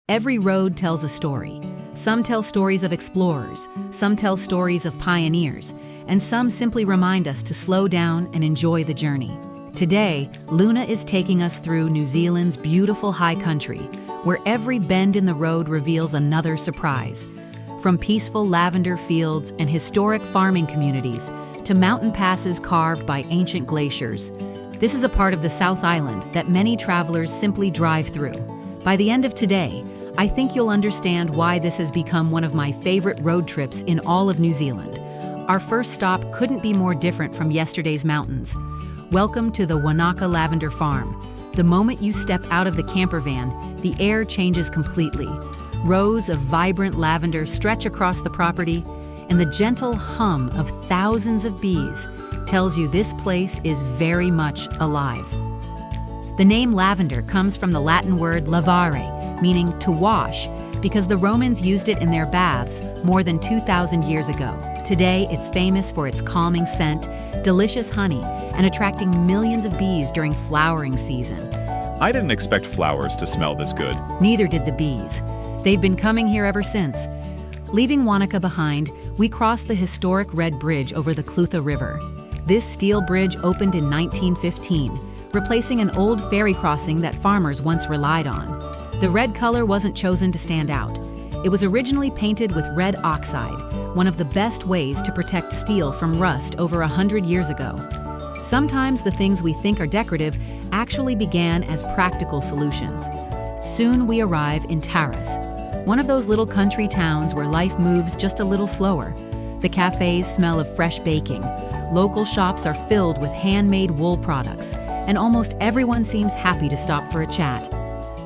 Every road tells a story. Some tell stories of explorers, some tell stories of pioneers, and some simply remind us to slow down and enjoy the journey. Today, Luna is taking us through New Zealand's beautiful high country, where every bend in the road reveals another surprise. From peaceful lavender fields and historic farming communities to mountain passes carved by ancient glaciers, this is a part of the South Island that many travelers simply drive through. By the end of today, I think you'll understand why this has become one of my favorite road trips in all of New Zealand. Our first stop couldn't be more different from yesterday's mountains. Welcome to the Wānaka Lavender Farm. The moment you step out of the camper van, the air changes completely. Rows of vibrant lavender stretch across the property, and the gentle hum of thousands of bees tells you this place is very much alive. The name lavender comes from the Latin word lavare, meaning to wash, because the Romans used it in their baths more than 2,000 years ago. Today, it's famous for its calming scent, delicious honey, and attracting millions of bees during flowering season. I didn't expect flowers to smell this good. Neither did the bees. They've been coming here ever since. Leaving Wānaka behind, we crossed the historic Red Bridge over the Clutha River. This steel bridge opened in 1915, replacing an old ferry crossing that farmers once relied on. The red color wasn't chosen to stand out. It was originally painted with red oxide, one of the best ways to protect steel from rust over 100 years ago. Sometimes the things we think are decorative actually began as practical solutions. Soon we arrive in Tarras, one of those little country towns where life moves just a little slower. The cafes smell of fresh baking. Local shops are filled with handmade wool products, and almost everyone seems happy to stop for a chat.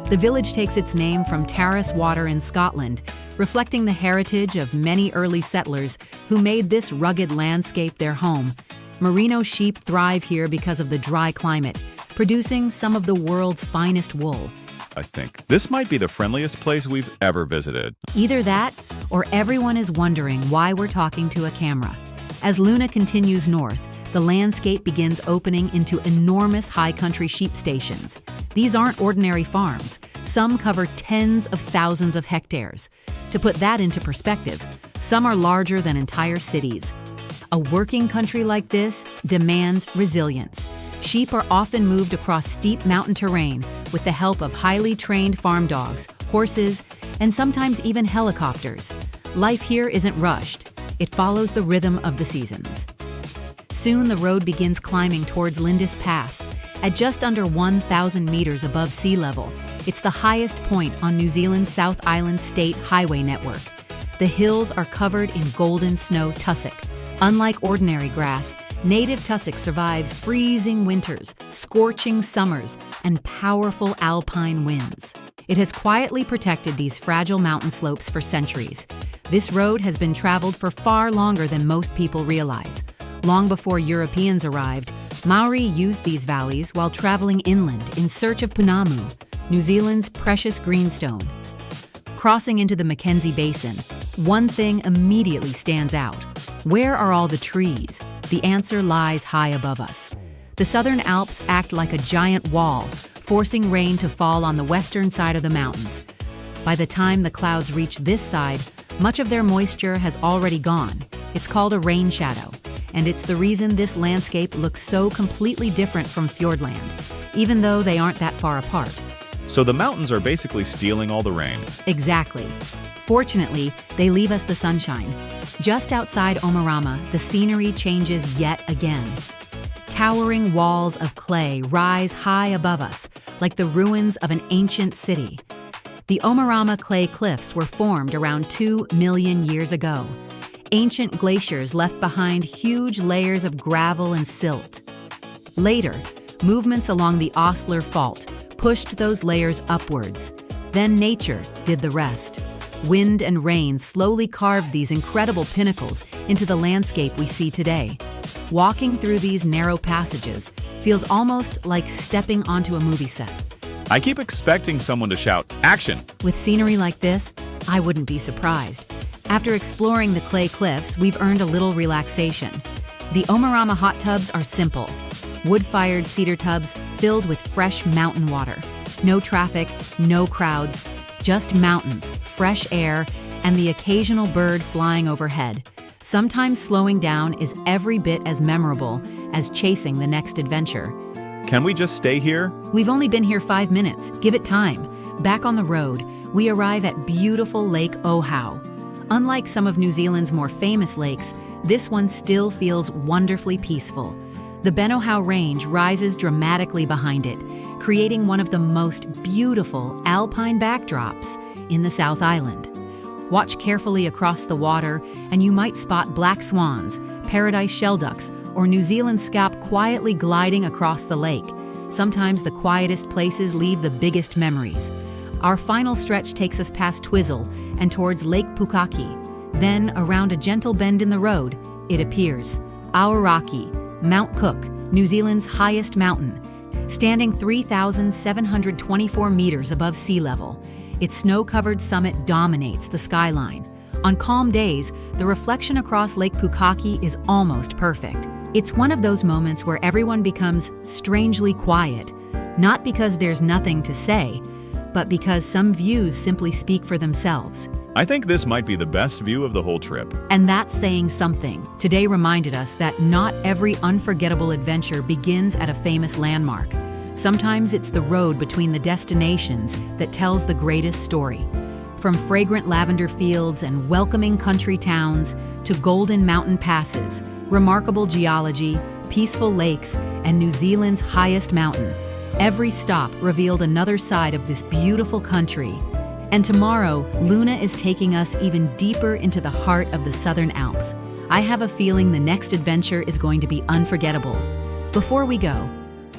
The village takes its name from Tarras water in Scotland, reflecting the heritage of many early settlers who made this rugged landscape their home. Merino sheep thrive here because of the dry climate, producing some of the world's finest wool. I think this might be the friendliest place we've ever visited. Either that, or everyone is wondering why we're talking to a camera. As Luna continues north, the landscape begins opening into enormous high country sheep stations. These aren't ordinary farms. Some cover tens of thousands of hectares. To put that into perspective, some are larger than entire cities. A working country like this demands resilience. Sheep are often moved across steep mountain terrain with the help of highly trained farm dogs, horses, and sometimes even helicopters. Life here isn't rushed. It follows the rhythm of the seasons. Soon the road begins climbing towards Lindis Pass. At just under 1,000 meters above sea level, it's the highest point on New Zealand's South Island State Highway network. The hills are covered in golden snow tussock. Unlike ordinary grass, native tussock survives freezing winters, scorching summers, and powerful alpine winds. It has quietly protected these fragile mountain slopes for centuries. This road has been traveled for far longer than most people realize. Long before Europeans arrived, Maori used these valleys while traveling inland in search of punamu, New Zealand's precious greenstone. Crossing into the Mackenzie Basin, one thing immediately stands out. Where are all the trees? The answer lies high above us. The Southern Alps act like a giant wall, forcing rain to fall on the western side of the mountains. By the time the clouds reach this side, much of their moisture has already gone. It's called a rain shadow, and it's the reason this landscape looks so completely different from Fjordland, even though they aren't that far apart. So the mountains are basically stealing all the rain. Exactly. Fortunately, they leave us the sunshine. Just outside Omarama, the scenery changes yet again. Towering walls of clay rise high above us, like the ruins of an ancient city. The Omarama Clay Cliffs were formed around 2 million years ago. Ancient glaciers left behind huge layers of gravel and silt. Later, movements along the Osler Fault pushed those layers upwards. Then nature did the rest. Wind and rain slowly carved these incredible pinnacles into the landscape we see today. Walking through these narrow passages feels almost like stepping onto a movie set. I keep expecting someone to shout, "Action!" With scenery like this, I wouldn't be surprised. After exploring the Clay Cliffs, we've earned a little relaxation. The Omarama Hot Tubs are simple. Wood-fired cedar tubs filled with fresh mountain water. No traffic, no crowds, Just mountains, fresh air, and the occasional bird flying overhead. Sometimes slowing down is every bit as memorable as chasing the next adventure. Can we just stay here? We've only been here 5 minutes. Give it time. Back on the road, we arrive at beautiful Lake Ōhau. Unlike some of New Zealand's more famous lakes, this one still feels wonderfully peaceful. The Ōhau Range rises dramatically behind it, creating one of the most beautiful alpine backdrops in the South Island. Watch carefully across the water, and you might spot black swans, paradise shelducks, or New Zealand scaup quietly gliding across the lake. Sometimes the quietest places leave the biggest memories. Our final stretch takes us past Twizel and towards Lake Pukaki. Then, around a gentle bend in the road, it appears. Aoraki, Mount Cook, New Zealand's highest mountain, standing 3,724 meters above sea level. Its snow-covered summit dominates the skyline. On calm days, the reflection across Lake Pukaki is almost perfect. It's one of those moments where everyone becomes strangely quiet, not because there's nothing to say, but because some views simply speak for themselves. I think this might be the best view of the whole trip. And that's saying something. Today reminded us that not every unforgettable adventure begins at a famous landmark. Sometimes it's the road between the destinations that tells the greatest story. From fragrant lavender fields and welcoming country towns to golden mountain passes, remarkable geology, peaceful lakes, and New Zealand's highest mountain, every stop revealed another side of this beautiful country. And tomorrow, Luna is taking us even deeper into the heart of the Southern Alps. I have a feeling the next adventure is going to be unforgettable. Before we go,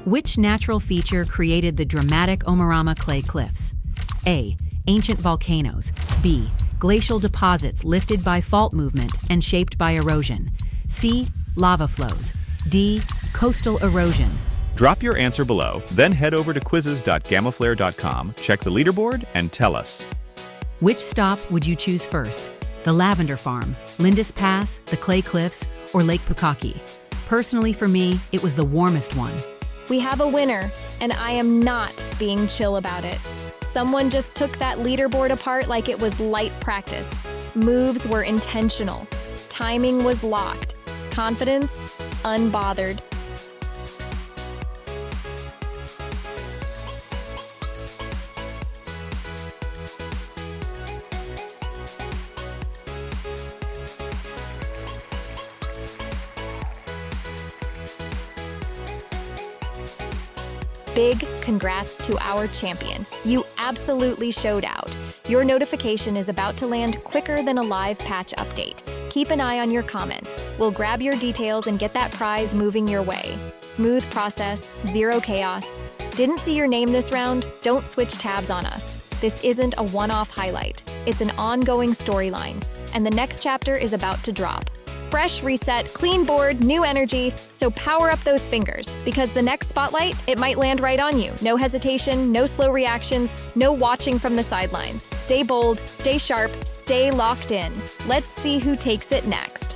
which natural feature created the dramatic Omarama Clay Cliffs? A. Ancient volcanoes. B. Glacial deposits lifted by fault movement and shaped by erosion. C. Lava flows. D. Coastal erosion. Drop your answer below, then head over to quizzes.gamaflare.com, check the leaderboard, and tell us. Which stop would you choose first? The Lavender Farm, Lindis Pass, the Clay Cliffs, or Lake Pukaki? Personally for me, it was the warmest one. We have a winner, and I am not being chill about it. Someone just took that leaderboard apart like it was light practice. Moves were intentional. Timing was locked. Confidence, unbothered. Big congrats to our champion. You absolutely showed out. Your notification is about to land quicker than a live patch update. Keep an eye on your comments. We'll grab your details and get that prize moving your way. Smooth process, zero chaos. Didn't see your name this round? Don't switch tabs on us. This isn't a one-off highlight. It's an ongoing storyline, and the next chapter is about to drop. Fresh reset, clean board, new energy, so power up those fingers, because the next spotlight, it might land right on you. No hesitation, no slow reactions, no watching from the sidelines. Stay bold, stay sharp, stay locked in. Let's see who takes it next.